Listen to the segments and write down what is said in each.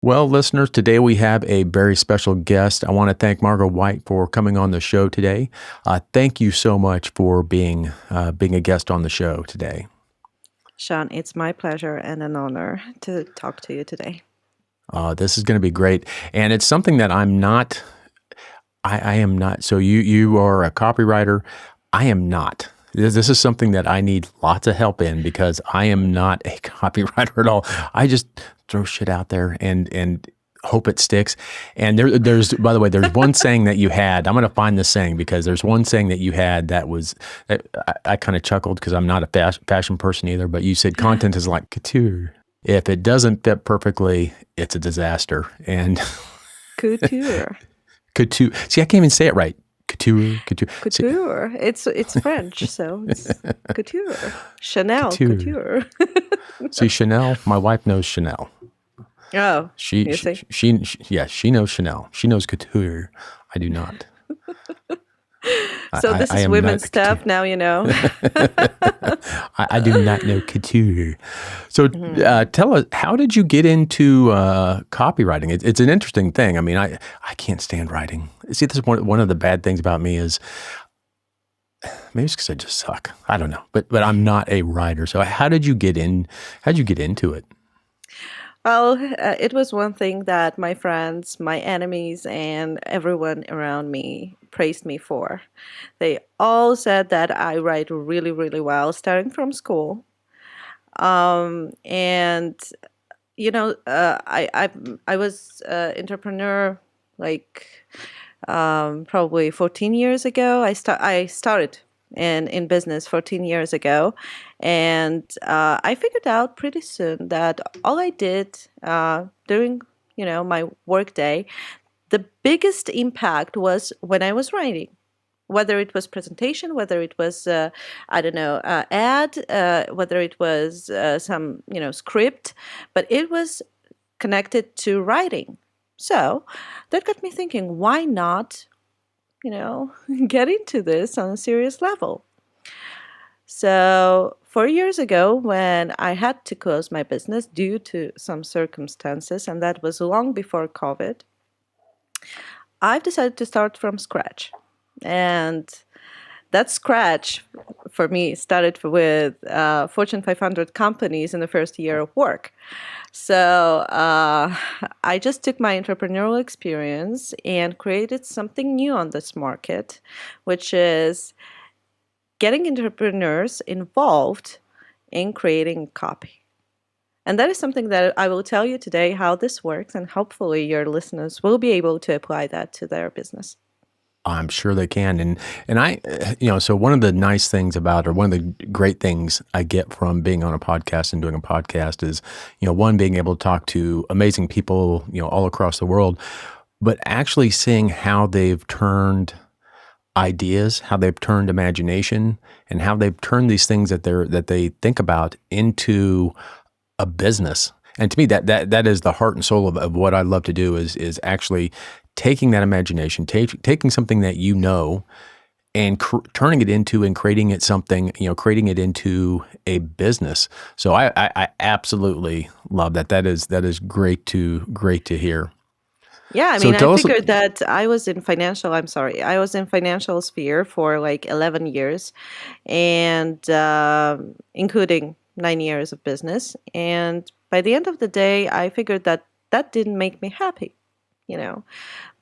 Well, listeners, today we have a very special guest. I want to thank Margo White for coming on the show today. Thank you so much for being a guest on the show today. Sean, it's my pleasure and an honor to talk to you today. This is going to be great, and it's something that I'm not. I am not. So you are a copywriter. I am not. This is something that I need lots of help in because I am not a copywriter at all. I just throw shit out there and hope it sticks. And there's by the way, there's one saying that you had. I'm going to find this saying because there's one saying that you had that was I kind of chuckled because I'm not a fashion person either. But you said content is like couture. If it doesn't fit perfectly, it's a disaster. And Couture. couture. See, I can't even say it right. Couture. Couture. It's French, so it's couture. Chanel couture. See, Chanel. My wife knows Chanel. Oh, she knows Chanel. She knows couture. I do not. So this is women's stuff. Now you know. I do not know couture. So tell us, how did you get into copywriting? It's an interesting thing. I mean, I can't stand writing. See, this is one of the bad things about me is maybe it's because I just suck. I don't know, but I'm not a writer. So how did you get in? How did you get into it? Well, it was one thing that my friends, my enemies, and everyone around me praised me for. They all said that I write really, really well, starting from school. And I was entrepreneur like probably 14 years ago. I started in business 14 years ago, and I figured out pretty soon that all I did during my work day, the biggest impact was when I was writing. Whether it was presentation, whether it was ad, whether it was some script, but it was connected to writing. So that got me thinking, why not get into this on a serious level? So 4 years ago, when I had to close my business due to some circumstances, and that was long before COVID, I've decided to start from scratch. And that scratch for me started with Fortune 500 companies in the first year of work. So I just took my entrepreneurial experience and created something new on this market, which is getting entrepreneurs involved in creating copy. And that is something that I will tell you today how this works, and hopefully your listeners will be able to apply that to their business. I'm sure they can. And I, so one of the nice things about, or one of the great things I get from being on a podcast and doing a podcast is, one, being able to talk to amazing people, all across the world, but actually seeing how they've turned ideas, how they've turned imagination, and how they've turned these things that they think about into a business. And to me, that is the heart and soul of what I love to do is actually taking that imagination, taking something that and turning it into and creating it something, creating it into a business. So I absolutely love that. That is great to hear. Yeah, I mean, I figured that I was in financial sphere for like 11 years, and including 9 years of business. And by the end of the day, I figured that didn't make me happy,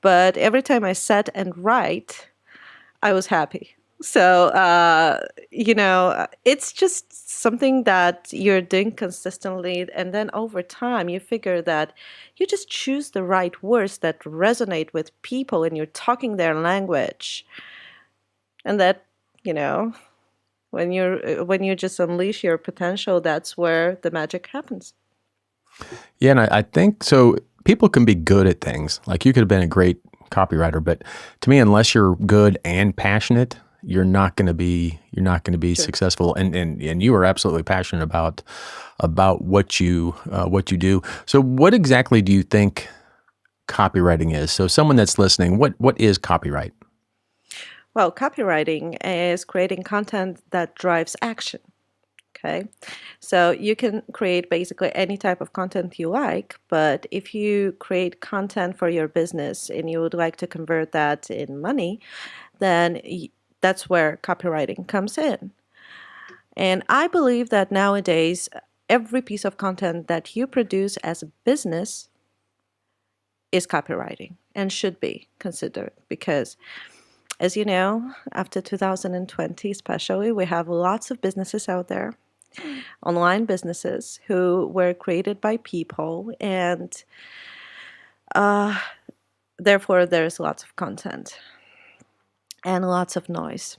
But every time I sat and write, I was happy. So, it's just something that you're doing consistently. And then over time, you figure that you just choose the right words that resonate with people and you're talking their language. And that, when you just unleash your potential, that's where the magic happens. Yeah, and I think so. People can be good at things. Like you could have been a great copywriter, but to me, unless you're good and passionate, you're not going to be Sure. successful. And you are absolutely passionate about what you do. So, what exactly do you think copywriting is? So, someone that's listening, what is copyright? Well, copywriting is creating content that drives action. Okay. So you can create basically any type of content you like, but if you create content for your business and you would like to convert that in money, then that's where copywriting comes in. And I believe that nowadays, every piece of content that you produce as a business is copywriting and should be considered because, as you know, after 2020 especially, we have lots of businesses out there, online businesses who were created by people, and therefore there's lots of content and lots of noise.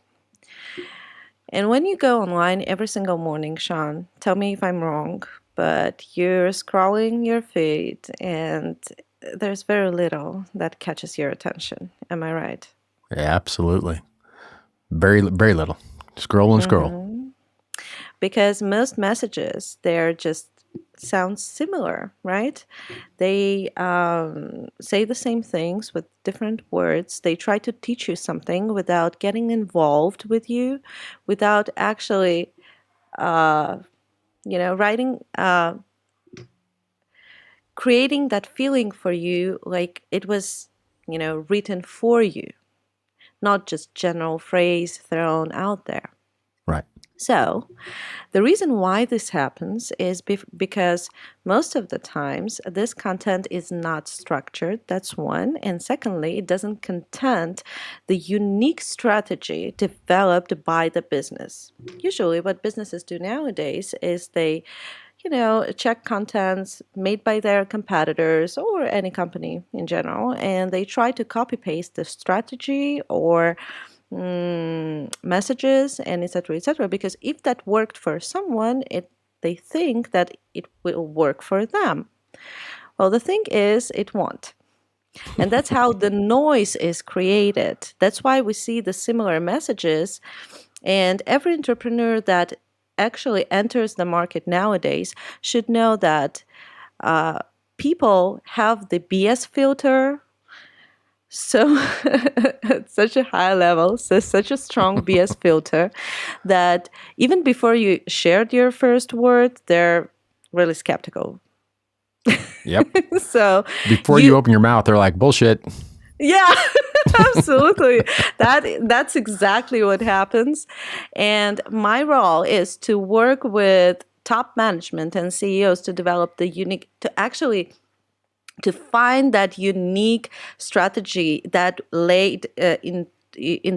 And when you go online every single morning, Sean, tell me if I'm wrong, but you're scrolling your feed and there's very little that catches your attention. Am I right? Yeah, absolutely. Very, very little. Scroll and scroll. Because most messages, they're just sound similar, right? They say the same things with different words. They try to teach you something without getting involved with you, without actually, writing, creating that feeling for you like it was, written for you, not just general phrase thrown out there. Right. So, the reason why this happens is because most of the times this content is not structured. That's one. And secondly, it doesn't contain the unique strategy developed by the business. Usually, what businesses do nowadays is they check contents made by their competitors or any company in general, and they try to copy paste the strategy or messages and etc. etc. Because if that worked for someone, they think that it will work for them. Well, the thing is, it won't. And that's how the noise is created. That's why we see the similar messages. And every entrepreneur that actually enters the market nowadays should know that people have the BS filter so at such a high level, so such a strong BS filter that even before you shared your first word, they're really skeptical. Yep. So Before you you open your mouth, they're like, bullshit. yeah, absolutely. That's exactly what happens. And my role is to work with top management and CEOs to develop to find that unique strategy that laid in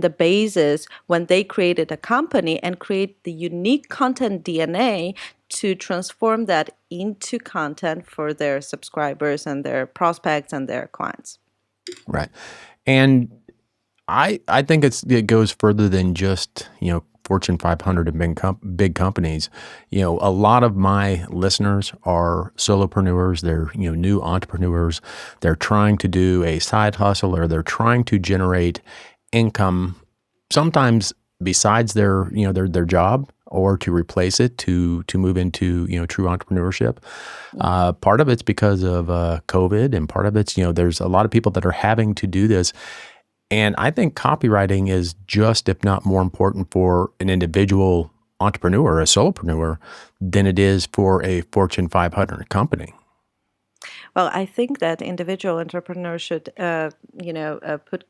the basis when they created a company and create the unique content DNA to transform that into content for their subscribers and their prospects and their clients. Right. And I think it goes further than just, Fortune 500 and big companies. A lot of my listeners are solopreneurs. They're, new entrepreneurs. They're trying to do a side hustle or they're trying to generate income, sometimes besides their job or to replace it to move into, true entrepreneurship. Part of it's because of COVID, and part of it's, there's a lot of people that are having to do this. And I think copywriting is just, if not more important for an individual entrepreneur, a solopreneur, than it is for a Fortune 500 company. Well, I think that individual entrepreneurs should, put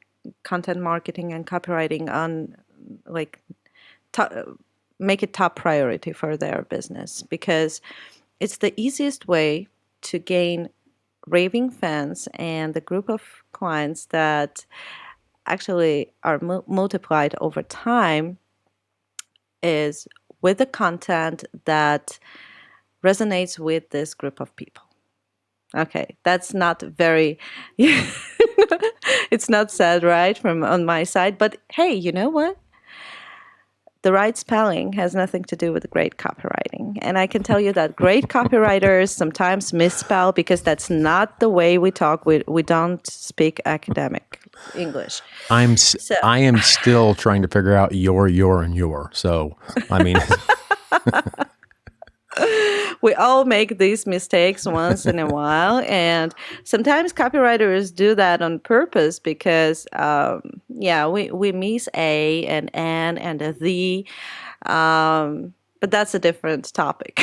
content marketing and copywriting on, like, top, make it top priority for their business because it's the easiest way to gain raving fans and the group of clients that actually are multiplied over time is with the content that resonates with this group of people. Okay, that's not very, it's not said right from on my side, but hey, you know what? The right spelling has nothing to do with great copywriting. And I can tell you that great copywriters sometimes misspell because that's not the way we talk. We don't speak academic English. I So am still trying to figure out your, and your. So, I mean, we all make these mistakes once in a while. And sometimes copywriters do that on purpose because, we miss a and an and a the. But that's a different topic.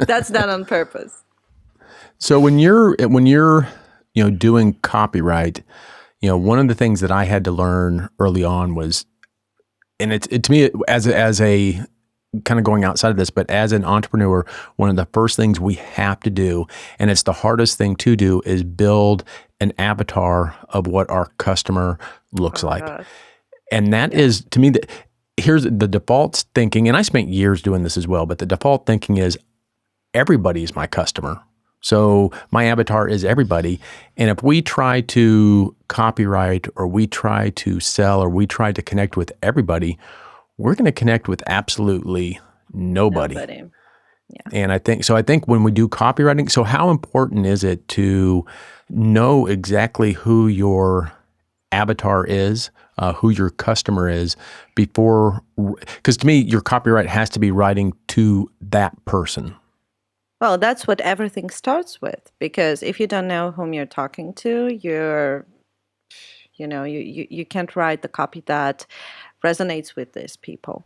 That's done on purpose. So when you're doing copyright, one of the things that I had to learn early on was, and it to me as a kind of going outside of this, but as an entrepreneur, one of the first things we have to do, and it's the hardest thing to do, is build an avatar of what our customer looks Oh like. God. And that is, to me, here's the default thinking, and I spent years doing this as well, but the default thinking is everybody is my customer. So my avatar is everybody. And if we try to copyright or we try to sell or we try to connect with everybody, we're going to connect with absolutely nobody. Nobody. And I think when we do copywriting, so how important is it to know exactly who your avatar is, who your customer is before, because to me, your copyright has to be writing to that person. Well, that's what everything starts with, because if you don't know whom you're talking to, you can't write the copy that resonates with these people.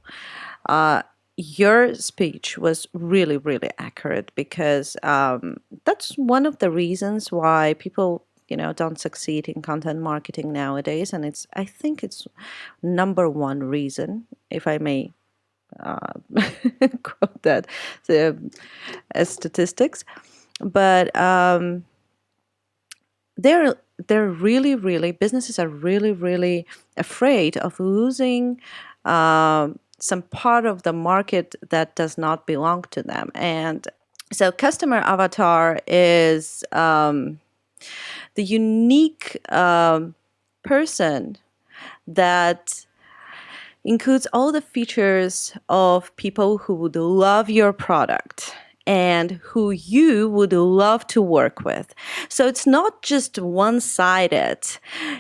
Your speech was really, really accurate, because that's one of the reasons why people, don't succeed in content marketing nowadays. And I think it's number one reason, if I may quote that as statistics. But they're really, really, businesses are really, really afraid of losing some part of the market that does not belong to them. And so customer avatar is the unique person that includes all the features of people who would love your product and who you would love to work with. So it's not just one-sided.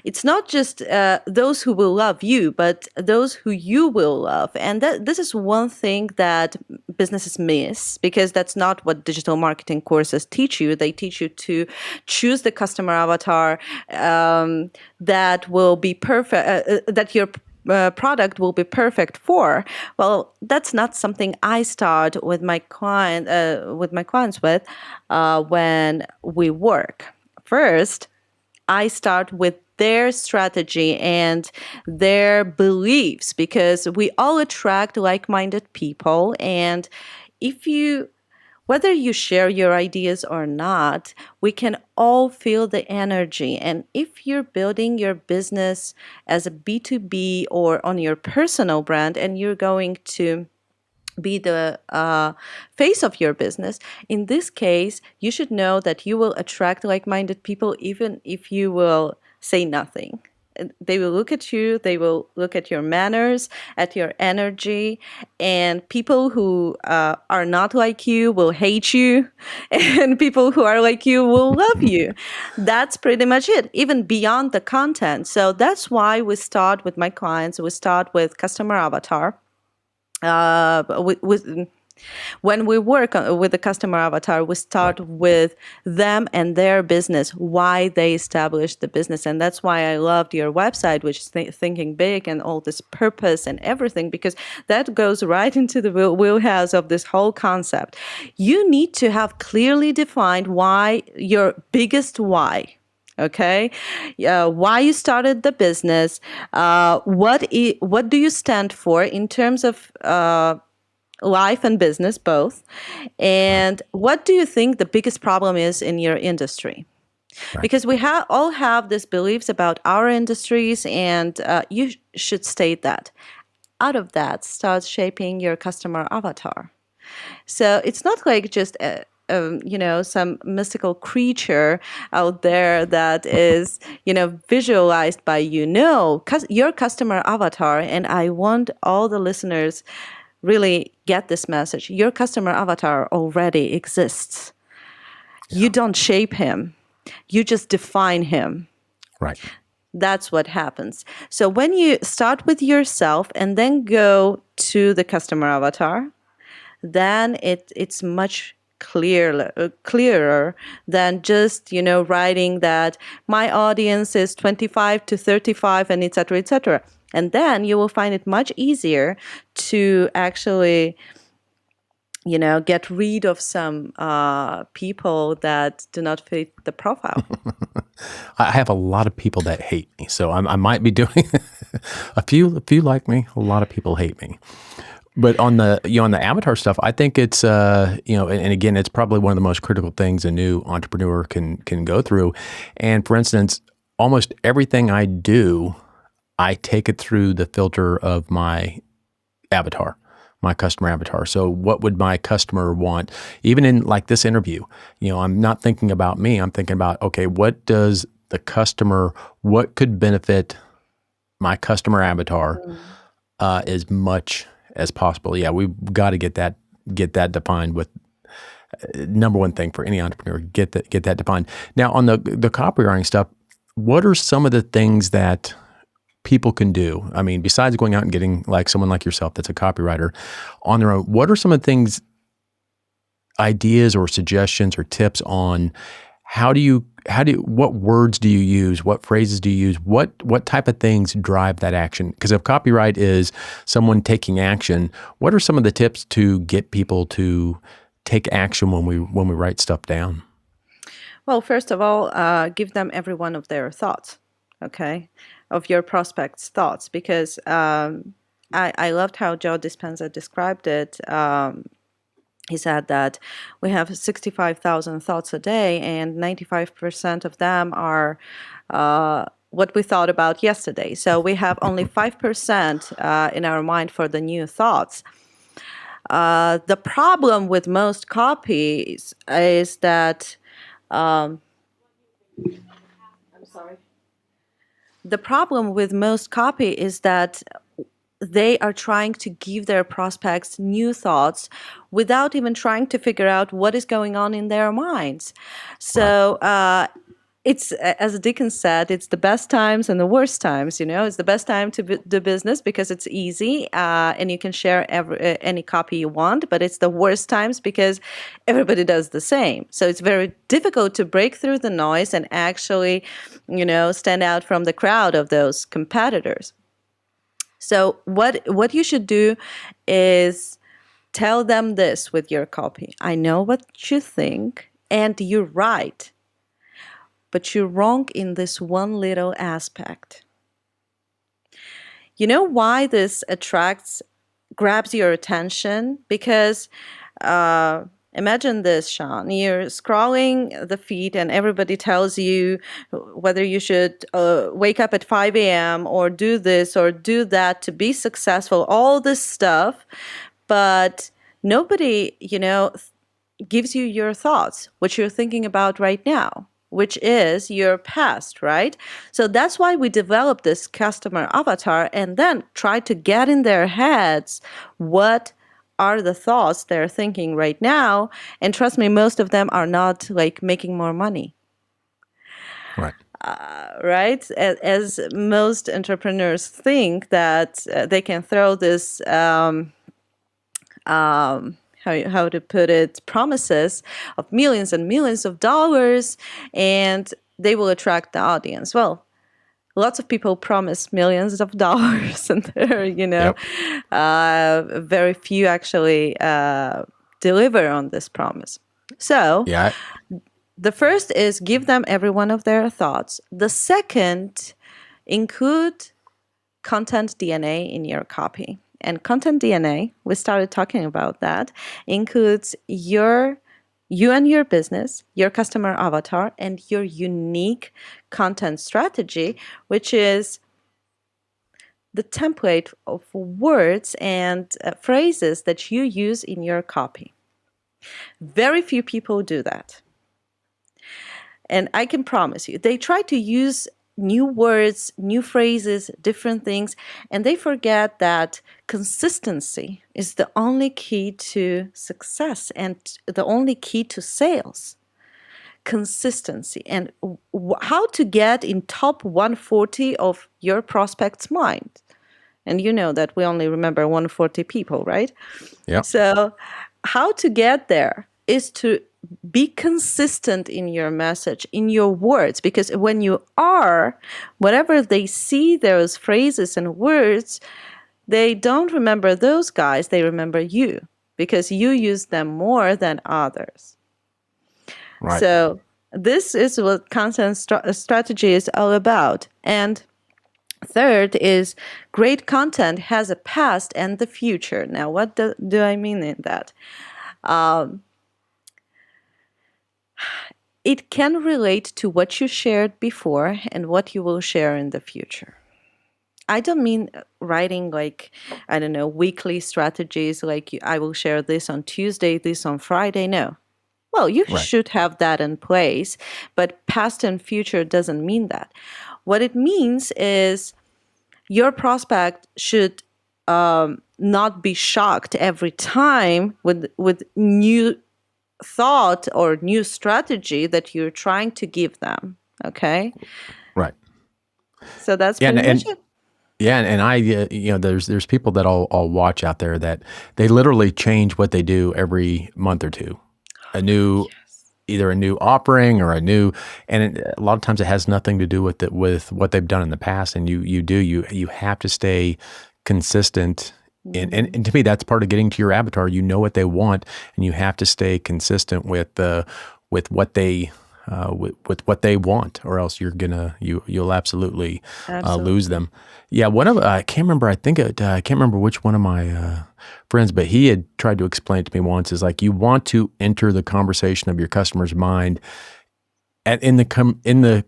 It's not just those who will love you, but those who you will love. And this is one thing that businesses miss, because that's not what digital marketing courses teach you. They teach you to choose the customer avatar that will be perfect, that your product will be perfect for. Well, that's not something I start with my clients with when we work. First, I start with their strategy and their beliefs, because we all attract like-minded people. And if you whether you share your ideas or not, we can all feel the energy. And if you're building your business as a B2B or on your personal brand, and you're going to be the face of your business, in this case, you should know that you will attract like-minded people, even if you will say nothing. They will look at you, they will look at your manners, at your energy, and people who are not like you will hate you, and people who are like you will love you. That's pretty much it, even beyond the content. So that's why we start with my clients, we start with customer avatar. When we work with the customer avatar, we start with them and their business, why they established the business. And that's why I loved your website, which is Thinking Big, and all this purpose and everything, because that goes right into the wheelhouse of this whole concept. You need to have clearly defined why, your biggest why. Okay, why you started the business, what do you stand for in terms of life and business both, and what do you think the biggest problem is in your industry? Because we all have these beliefs about our industries, and you should state that. Out of that starts shaping your customer avatar. So it's not like just some mystical creature out there that is, visualized by your customer avatar. And I want all the listeners really get this message. Your customer avatar already exists. You don't shape him. You just define him. Right. That's what happens. So when you start with yourself and then go to the customer avatar, then it's much clearer than just writing that my audience is 25 to 35 and etc. etc. And then you will find it much easier to actually get rid of some people that do not fit the profile. I have a lot of people that hate me, so I might be doing a few like me. A lot of people hate me. But on the on the avatar stuff, I think it's and again, it's probably one of the most critical things a new entrepreneur can go through. And for instance, almost everything I do, I take it through the filter of my avatar, my customer avatar. So what would my customer want? Even in like this interview, I'm not thinking about me. I'm thinking about, okay, what does the customer, what could benefit my customer avatar as much as possible? Yeah, we've got to get that defined with number one thing for any entrepreneur, get that defined. Now on the copywriting stuff, what are some of the things that people can do? I mean, besides going out and getting like someone like yourself that's a copywriter on their own, what are some of the things, ideas or suggestions or tips on what words do you use? What phrases do you use? What type of things drive that action? Because if copyright is someone taking action, what are some of the tips to get people to take action when we write stuff down? Well, first of all, give them every one of their thoughts, okay, of your prospects' thoughts, because I loved how Joe Dispenza described it. He said that we have 65,000 thoughts a day, and 95% of them are what we thought about yesterday. So we have only 5% in our mind for the new thoughts. The problem with most copies is that I'm sorry. The problem with most copy is that they are trying to give their prospects new thoughts without even trying to figure out what is going on in their minds. Right. So it's, as Dickens said, it's the best times and the worst times. It's the best time to do business because it's easy and you can share any copy you want. But it's the worst times because everybody does the same. So it's very difficult to break through the noise and actually, stand out from the crowd of those competitors. So what you should do is tell them this with your copy. I know what you think, and you're right. But you're wrong in this one little aspect. You know why this grabs your attention? Because imagine this, Sean. You're scrolling the feed and everybody tells you whether you should wake up at 5 a.m. or do this or do that to be successful, all this stuff. But nobody, gives you your thoughts, what you're thinking about right now, which is your past, right? So that's why we developed this customer avatar and then try to get in their heads what are the thoughts they're thinking right now. And trust me, most of them are not like making more money. Right. Right? As most entrepreneurs think that they can throw this how to put it, promises of millions and millions of dollars, and they will attract the audience. Well, lots of people promise millions of dollars, and there, Yep. very few actually deliver on this promise. So Yeah. the first is give them every one of their thoughts. The second, include content DNA in your copy. And content DNA, we started talking about that, includes you and your business, your customer avatar, and your unique content strategy, which is the template of words and phrases that you use in your copy. Very few people do that. And I can promise you, they try to use new words, new phrases, different things, and they forget that consistency is the only key to success and the only key to sales. Consistency and how to get in top 140 of your prospect's mind. And you know that we only remember 140 people, right? Yep. So how to get there is to be consistent in your message, in your words, because when you are, whatever they see those phrases and words, they don't remember those guys, they remember you, because you use them more than others. Right. So this is what content strategy is all about. And third is great content has a past and the future. Now, what do I mean in that? It can relate to what you shared before and what you will share in the future. I don't mean writing like, I don't know, weekly strategies like I will share this on Tuesday, this on Friday. No. Well, you Right. should have that in place, but past and future doesn't mean that. What it means is your prospect should not be shocked every time with new thought or new strategy that you're trying to give them. Okay, Right. so that's Yeah. pretty much And it. yeah, and I, there's people that I'll watch out there that they literally change what they do every month or two. A new, either a new offering or a new, and a lot of times it has nothing to do with what they've done in the past. And you have to stay consistent. And to me, that's part of getting to your avatar. You know what they want, and you have to stay consistent with what they with what they want, or else you'll absolutely lose Absolutely. them. Yeah, one of I can't remember. I can't remember which one of my friends, but he had tried to explain it to me once. Is like you want to enter the conversation of your customer's mind in the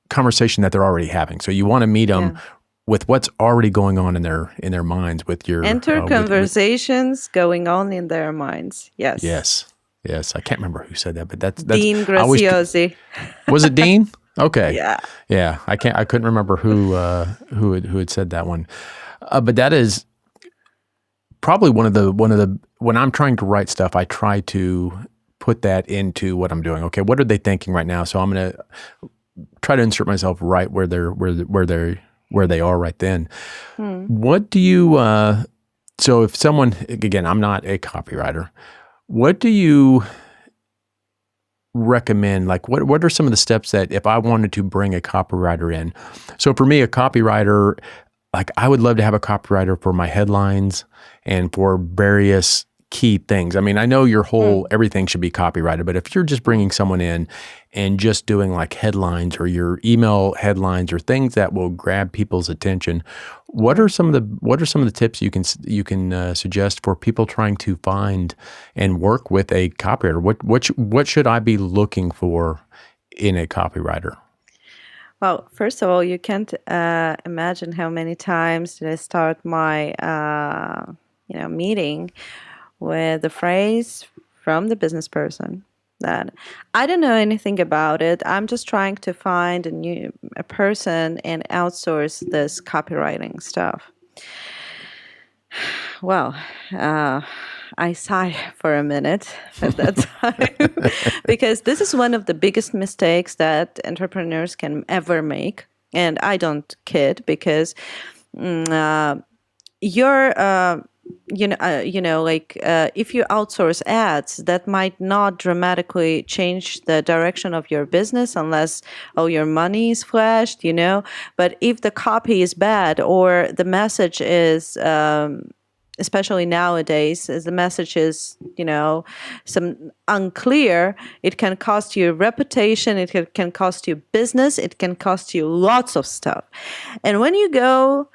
conversation that they're already having. So you want to meet them Yeah. with what's already going on in their minds with your Enter with conversations going on in their minds. Yes. yes. Yes, I can't remember who said that, but that's Dean I always Graziosi. was it Dean? Okay. Yeah. Yeah, I couldn't remember who had said that one. But that is probably one of the when I'm trying to write stuff, I try to put that into what I'm doing. Okay, what are they thinking right now? So I'm going to try to insert myself right where they are right then. What do you so if someone, again, I'm not a copywriter. What do you recommend? Like what are some of the steps that if I wanted to bring a copywriter in? So for me, a copywriter, like I would love to have a copywriter for my headlines and for various key things. I mean, I know your whole everything should be copyrighted, but if you're just bringing someone in and just doing like headlines or your email headlines or things that will grab people's attention, what are some of the tips you can suggest for people trying to find and work with a copywriter? What should I be looking for in a copywriter? Well, first of all, you can't imagine how many times did I start my meeting with the phrase from the business person that I don't know anything about it. I'm just trying to find a person and outsource this copywriting stuff. Well, I sigh for a minute at that time because this is one of the biggest mistakes that entrepreneurs can ever make. And I don't kid because you're if you outsource ads, that might not dramatically change the direction of your business unless your money is flashed. But if the copy is bad or the message is especially nowadays, as the message is, some unclear, it can cost you reputation, can cost you business, it can cost you lots of stuff. And when you go,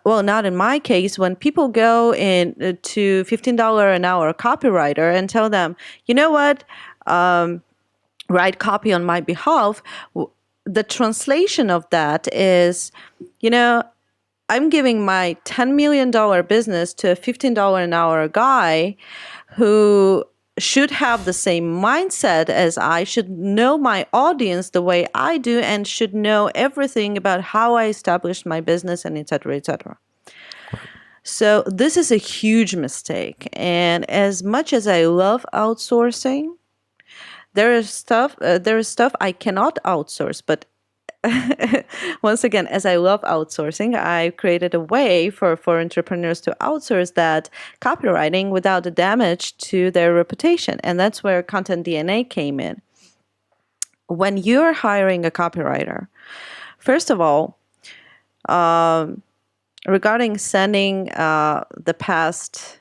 well, not in my case, when people go in to $15 an hour copywriter and tell them, you know what, write copy on my behalf, the translation of that is, I'm giving my $10 million business to a $15 an hour guy who should have the same mindset as I, should know my audience the way I do, and should know everything about how I established my business, and et cetera, et cetera. So this is a huge mistake. And as much as I love outsourcing, there is stuff I cannot outsource, but once again, as I love outsourcing, I created a way for entrepreneurs to outsource that copywriting without the damage to their reputation. And that's where Content DNA came in. When you're hiring a copywriter, first of all, regarding sending the past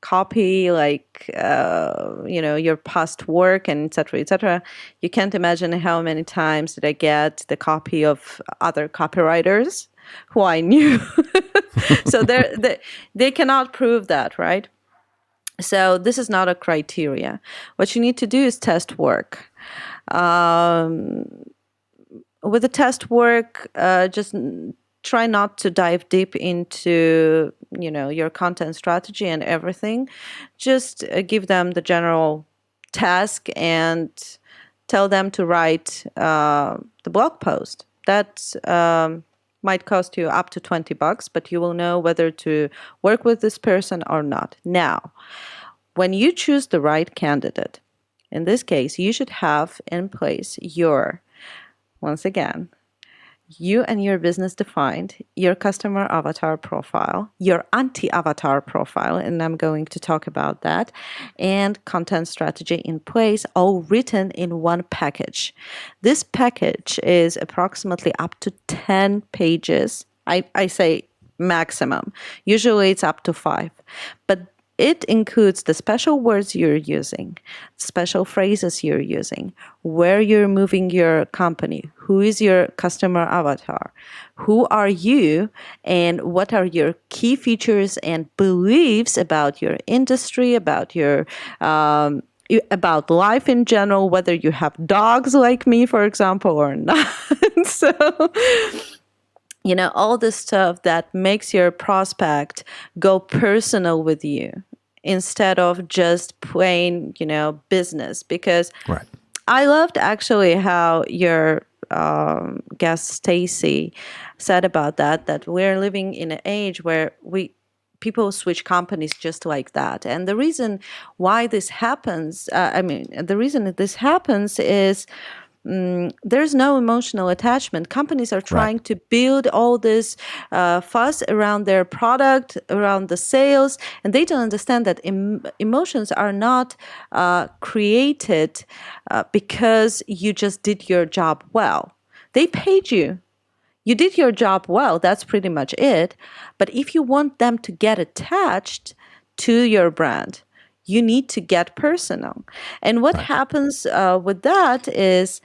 copy, like your past work and etc. etc. You can't imagine how many times did I get the copy of other copywriters who I knew. So they cannot prove that, right? So this is not a criteria. What you need to do is test work. With the test work, just try not to dive deep into your content strategy and everything. Just give them the general task and tell them to write the blog post. That might cost you up to $20, but you will know whether to work with this person or not. Now, when you choose the right candidate, in this case, you should have in place once again, you and your business defined your customer avatar profile, your anti-avatar profile, and I'm going to talk about that, and content strategy in place, all written in one package. This package is approximately up to 10 pages. I say maximum. Usually it's up to 5. But it includes the special words you're using, special phrases you're using, where you're moving your company, who is your customer avatar, who are you, and what are your key features and beliefs about your industry, about your about life in general, whether you have dogs like me, for example, or not. So all this stuff that makes your prospect go personal with you instead of just plain, business. Because Right. I loved actually how your guest Stacy said about that we're living in an age where people switch companies just like that. And the reason why this happens, the reason that this happens is there's no emotional attachment. Companies are Right. trying to build all this fuss around their product, around the sales, and they don't understand that emotions are not created because you just did your job well. They paid you. You did your job well. That's pretty much it. But if you want them to get attached to your brand, you need to get personal. And what Right. happens with that is,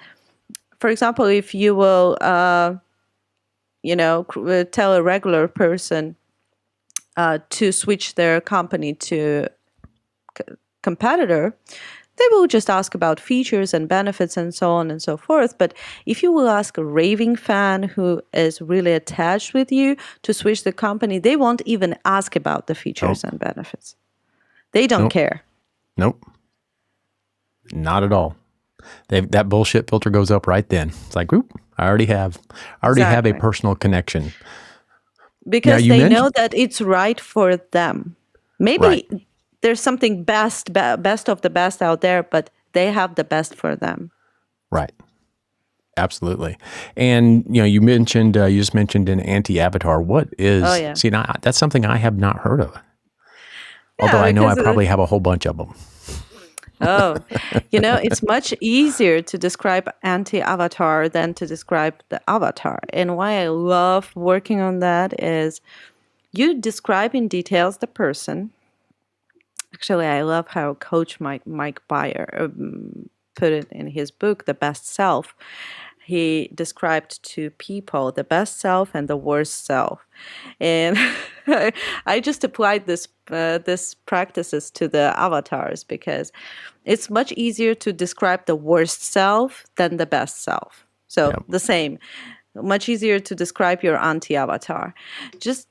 for example, if you will, tell a regular person to switch their company to competitor, they will just ask about features and benefits and so on and so forth. But if you will ask a raving fan who is really attached with you to switch the company, they won't even ask about the features Nope. and benefits. They don't Nope. care. Nope. Not at all. That bullshit filter goes up right then. It's like, oop, I already have a Exactly. personal connection. Now Because you they know mentioned that it's right for them. right. Maybe there's something best of the best out there, but they have the best for them. Right. Absolutely. And you mentioned you just mentioned an anti-avatar. What Oh is? yeah. See, now that's something I have not heard of. Although Yeah, I know I because probably have a whole bunch of them. oh, it's much easier to describe anti-avatar than to describe the avatar. And why I love working on that is you describe in details the person. Actually, I love how Coach Mike Bayer put it in his book, The Best Self. He described two people, the best self and the worst self. And I just applied this practices to the avatars because it's much easier to describe the worst self than the best self. So Yep. the same, much easier to describe your anti-avatar. Just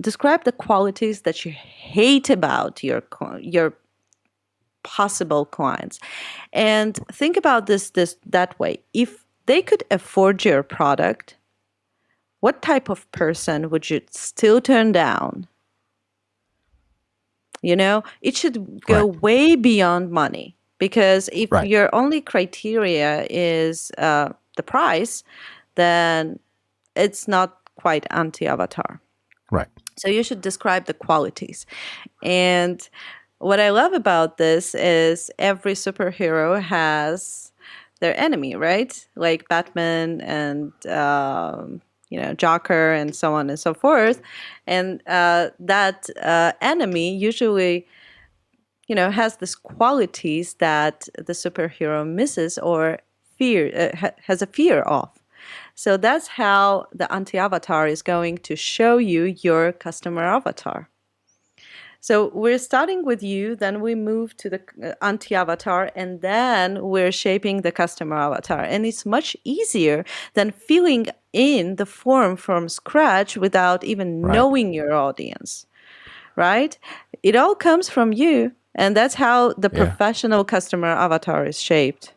describe the qualities that you hate about your possible clients, and think about this that way. If they could afford your product, what type of person would you still turn down? It should go Right. way beyond money, because if Right. your only criteria is the price, then it's not quite anti-avatar. Right. So you should describe the qualities. And what I love about this is every superhero has their enemy, right? Like Batman and joker and so on and so forth. And that enemy usually, has these qualities that the superhero misses or has a fear of. So that's how the anti-avatar is going to show you your customer avatar. So we're starting with you, then we move to the anti-avatar, and then we're shaping the customer avatar. And it's much easier than filling in the form from scratch without even Right. knowing your audience, right? It all comes from you, and that's how the Yeah. professional customer avatar is shaped.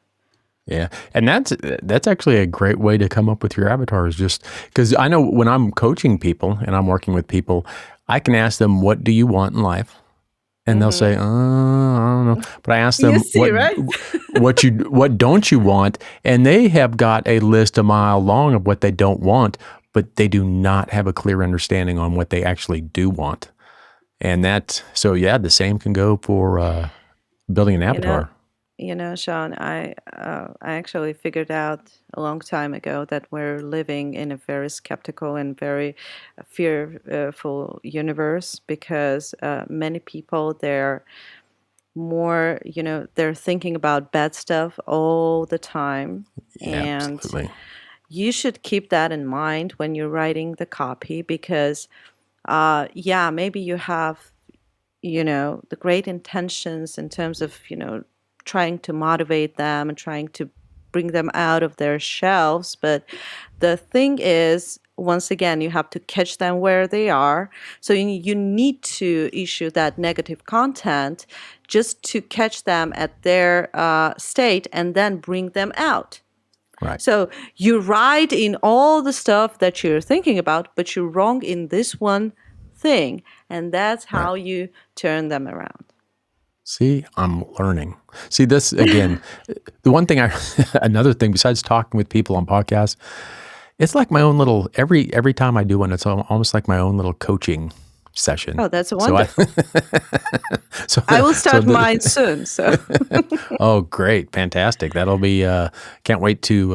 Yeah. And that's actually a great way to come up with your avatars, just because I know when I'm coaching people and I'm working with people, I can ask them, what do you want in life? And they'll say, I don't know. But I ask You them, see, right? what don't you want? And they have got a list a mile long of what they don't want, but they do not have a clear understanding on what they actually do want. And so yeah, the same can go for building an avatar. Sean, I actually figured out a long time ago that we're living in a very skeptical and very fearful universe, because many people, they're more, they're thinking about bad stuff all the time. Yeah, And absolutely. you should keep that in mind when you're writing the copy, because yeah, maybe you have, the great intentions in terms of, trying to motivate them and trying to bring them out of their shelves. But the thing is, once again, you have to catch them where they are. So you need to issue that negative content just to catch them at their state and then bring them out. Right. So you're right in all the stuff that you're thinking about, but you're wrong in this one thing. And that's how you turn them around. See, I'm learning. See, this again, the one thing another thing besides talking with people on podcasts, it's like my own little, every time I do one, it's almost like my own little coaching session. Oh, that's wonderful. So I will start mine soon. So. Oh, great. Fantastic. That'll be, can't wait to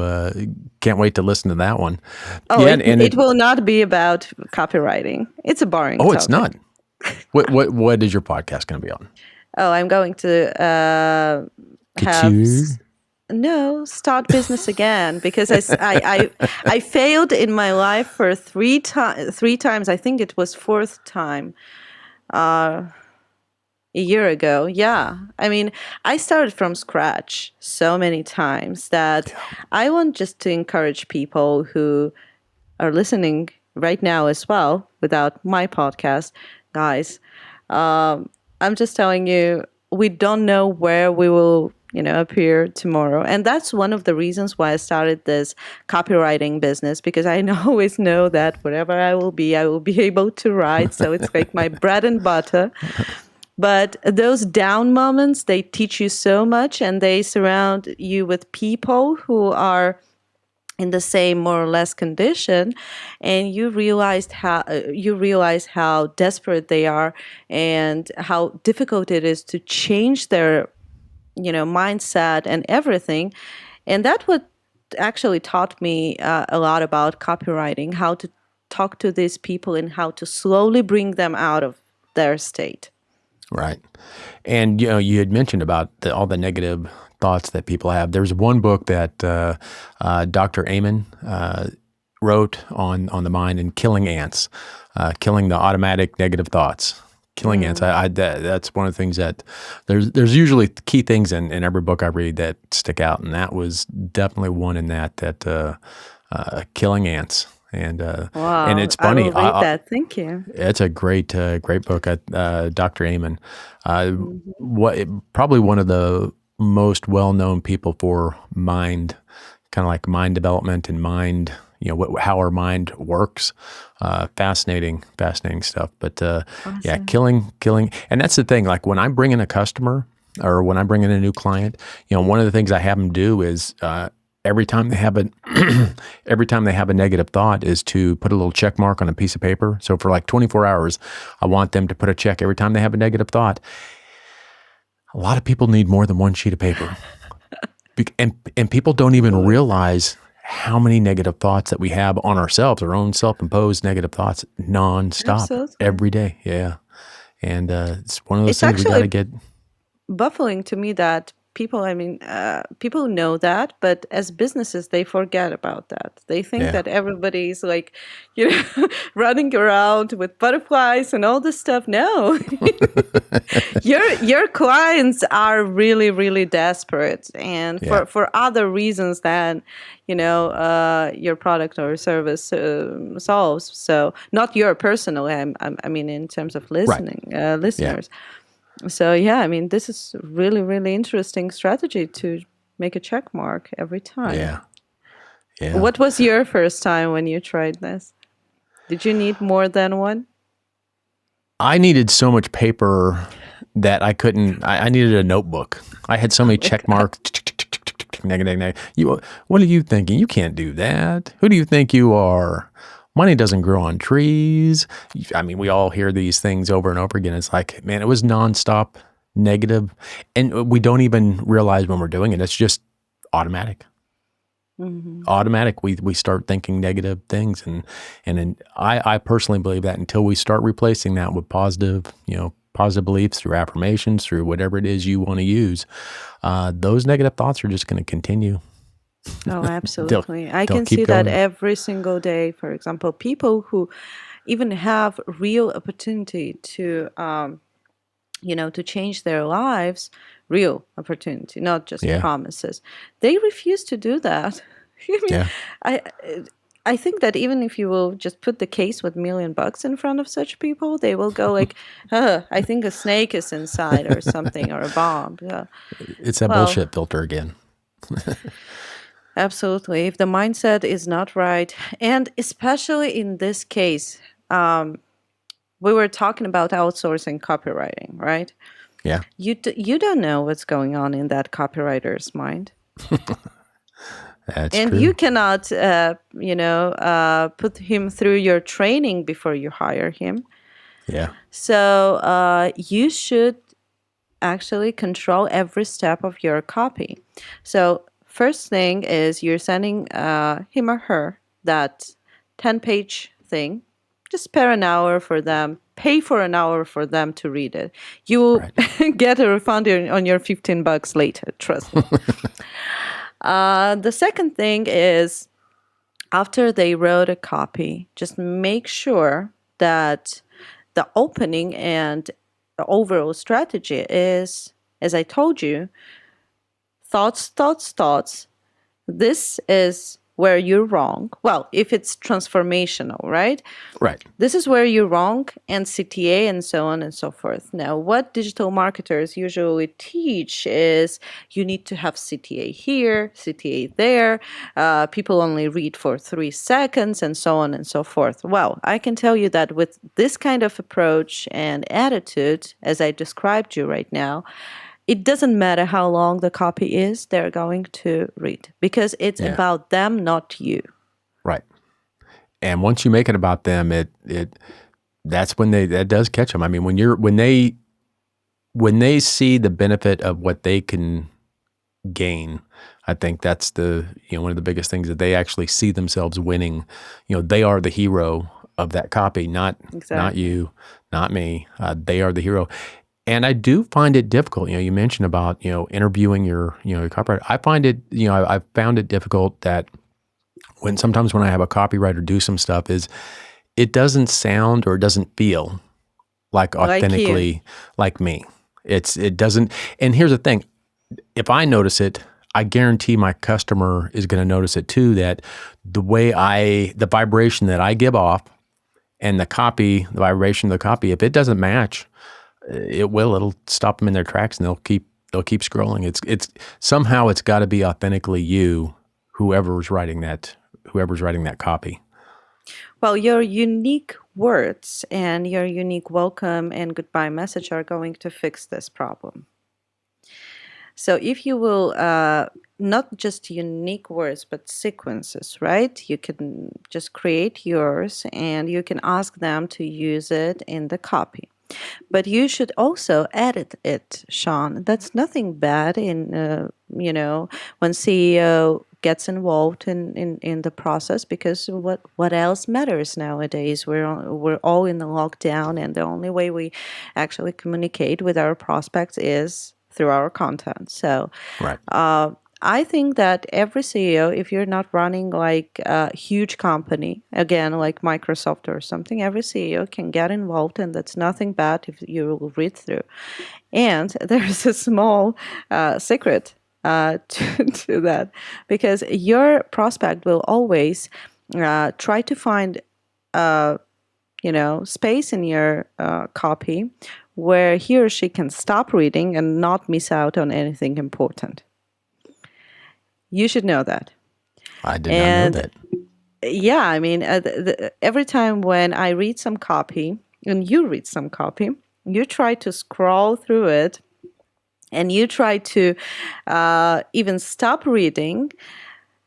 listen to that one. Oh, yeah, it will not be about copywriting. It's a boring topic. It's not. What is your podcast going to be on? Oh, I'm going to start business again, because I failed in my life for three times. I think it was fourth time a year ago. Yeah. I mean, I started from scratch so many times that I want just to encourage people who are listening right now as well, without my podcast, guys. I'm just telling you, we don't know where we will, appear tomorrow. And that's one of the reasons why I started this copywriting business, because I always know that wherever I will be able to write. So it's like my bread and butter. But those down moments, they teach you so much, and they surround you with people who are in the same more or less condition, and you realize how desperate they are and how difficult it is to change their mindset and everything. And that what actually taught me a lot about copywriting, how to talk to these people and how to slowly bring them out of their state. Right. And, you had mentioned about all the negative thoughts that people have. There's one book that Dr. Amen wrote on the mind, and Killing Ants, killing the automatic negative thoughts. Killing ants. That's one of the things that there's usually key things in every book I read that stick out, and that was definitely one in that Killing Ants. And Wow, and it's funny. I will read that. Thank you. It's a great book. Dr. Amen, probably one of the most well-known people for mind, kind of like mind development and mind, how our mind works. Fascinating stuff. But Awesome. yeah, killing, and that's the thing. Like when I bring in a customer or when I bring in a new client, one of the things I have them do is every time they have a negative thought is to put a little check mark on a piece of paper. So for like 24 hours, I want them to put a check every time they have a negative thought. A lot of people need more than one sheet of paper. And people don't even realize how many negative thoughts that we have on ourselves, our own self-imposed negative thoughts, nonstop Absolutely. every day. Yeah. And it's one of those It's things we got to actually get. baffling to me that people, people know that, but as businesses, they forget about that. They think Yeah. that everybody's like, running around with butterflies and all this stuff. No, your clients are really, really desperate, and Yeah. for other reasons than, your product or service solves. So not your personal. I mean, in terms of Right. Yeah. listeners. So yeah, I mean, this is really, really interesting strategy to make a check mark every time. Yeah. Yeah. What was your first time when you tried this? Did you need more than one? I needed so much paper that I couldn't. I needed a notebook. I had so Oh many my check God. marks. Negative, negative. You, what are you thinking? You can't do that. Who do you think you are? Money doesn't grow on trees. I mean, we all hear these things over and over again. It's like, man, it was nonstop negative, and we don't even realize when we're doing it. It's just automatic. Hmm. Automatic. We start thinking negative things, and I personally believe that until we start replacing that with positive, positive beliefs through affirmations, through whatever it is you want to use, those negative thoughts are just going to continue. Oh, They'll absolutely. I they'll can keep see that going. every single day. For example, people who even have real opportunity to change their lives, real opportunity, not just Yeah, promises. They refuse to do that. I mean, yeah. I I think that even if you will just put the case with $1,000,000 in front of such people, they will go like, I think a snake is inside or something or a bomb. Yeah. It's that Well, bullshit filter again. absolutely. If the mindset is not right, and especially in this case, we were talking about outsourcing copywriting, right? Yeah, You don't know what's going on in that copywriter's mind. that's And you true. cannot, put him through your training before you hire him. Yeah, So you should actually control every step of your copy. So first thing is you're sending him or her that 10-page thing. Just spare an hour for them. Pay for an hour for them to read it. You will right. get a refund on your $15 later. Trust me. The second thing is after they wrote a copy, just make sure that the opening and the overall strategy is, as I told you, thoughts, thoughts, thoughts. This is where you're wrong. Well, if it's transformational, right? Right. This is where you're wrong, and CTA, and so on and so forth. Now, what digital marketers usually teach is you need to have CTA here, CTA there. People only read for 3 seconds, and so on and so forth. Well, I can tell you that with this kind of approach and attitude, as I described you right now, it doesn't matter how long the copy is, they're going to read because it's Yeah, about them, not you. right. And once you make it about them, it that's when that does catch them. I mean, when they see the benefit of what they can gain, I think that's one of the biggest things, that they actually see themselves winning. They are the hero of that copy, not Exactly. you, not me. They are the hero. And I do find it difficult. You mentioned about, interviewing your copywriter. I find it, I've found it difficult that sometimes when I have a copywriter do some stuff, is it doesn't sound or it doesn't feel like Like you. authentically like me. It doesn't. And here's the thing: if I notice it, I guarantee my customer is going to notice it too. That the vibration that I give off, and the vibration of the copy, if it doesn't match, it'll stop them in their tracks, and they'll keep scrolling. It's somehow it's got to be authentically you, whoever's writing that copy. Well, your unique words and your unique welcome and goodbye message are going to fix this problem. So if you will, not just unique words, but sequences, right? You can just create yours and you can ask them to use it in the copy. But you should also edit it, Sean. That's nothing bad in, when CEO gets involved in the process, because what else matters nowadays? We're all in the lockdown, and the only way we actually communicate with our prospects is through our content. So Right. I think that every CEO, if you're not running like a huge company, again, like Microsoft or something, every CEO can get involved, and that's nothing bad if you will read through. And there's a small secret to that, because your prospect will always try to find, space in your copy where he or she can stop reading and not miss out on anything important. You should know that. I did not know And that. yeah, I mean, every time when I read some copy and you read some copy, you try to scroll through it, and you try to even stop reading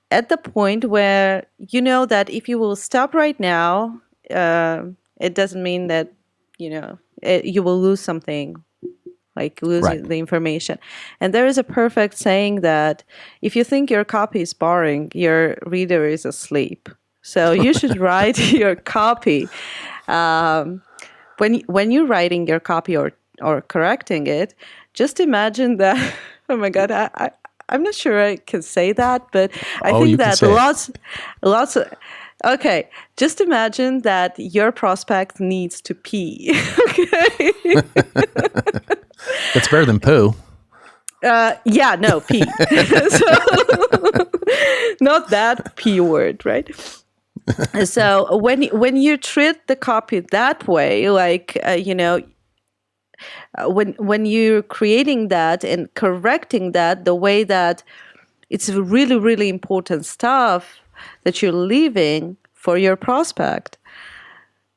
at the point where you know that if you will stop right now, it doesn't mean that, you will lose something, like Right. losing the information. And there is a perfect saying that if you think your copy is boring, your reader is asleep. So you should write your copy. When you're writing your copy or correcting it, just imagine that. Oh my God, I'm not sure I can say that, but I Oh, think you can that say it. lots of. Okay, just imagine that your prospect needs to pee. Okay. It's better than poo. Yeah, no, P. So, not that P word, right? So when you treat the copy that way, like when you're creating that and correcting that the way that it's really, really important stuff that you're leaving for your prospect,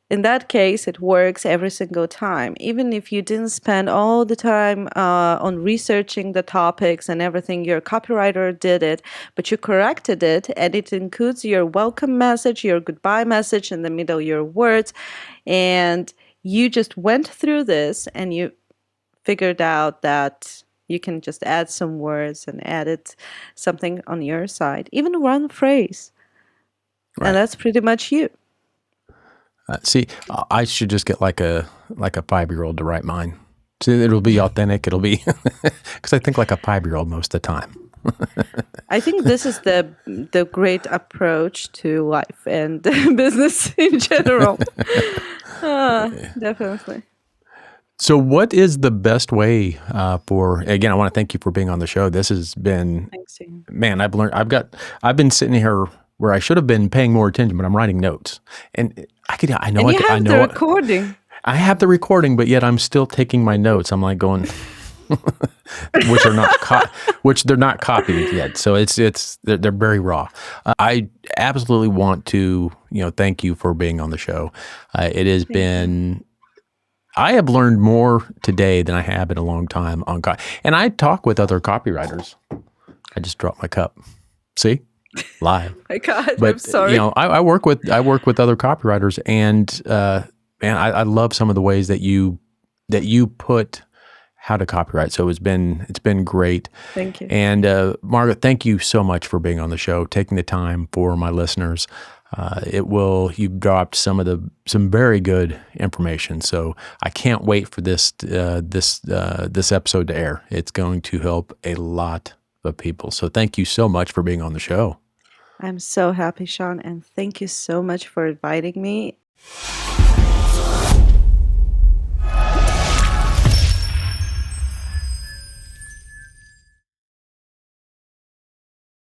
in that case, it works every single time. Even if you didn't spend all the time on researching the topics and everything, your copywriter did it, but you corrected it, and it includes your welcome message, your goodbye message in the middle, your words, and you just went through this and you figured out that you can just add some words and edit something on your side, even one phrase, and Right. that's pretty much you. See, I should just get like a 5-year-old to write mine. See, it'll be authentic. It'll be because I think like a 5-year-old most of the time. I think this is the great approach to life and business in general. Definitely. So, what is the best way for? Again, I want to thank you for being on the show. This has been, Thanks, Ian. man. I've learned. I've been sitting here where I should have been paying more attention, but I'm writing notes, and I know, And you I have the know, recording. I have the recording, but yet I'm still taking my notes. I'm like going, which are not which they're not copied yet. So they're very raw. I absolutely want to thank you for being on the show. It has Thank you. been. I have learned more today than I have in a long time on and I talk with other copywriters. I just dropped my cup. See, live. My God, I'm But sorry. I work with other copywriters, and man, I love some of the ways that you put how to copyright. So it's been great. Thank you. And Margaret, thank you so much for being on the show, taking the time for my listeners. You've dropped some very good information. So I can't wait for this episode to air. It's going to help a lot of people. So thank you so much for being on the show. I'm so happy, Sean, and thank you so much for inviting me.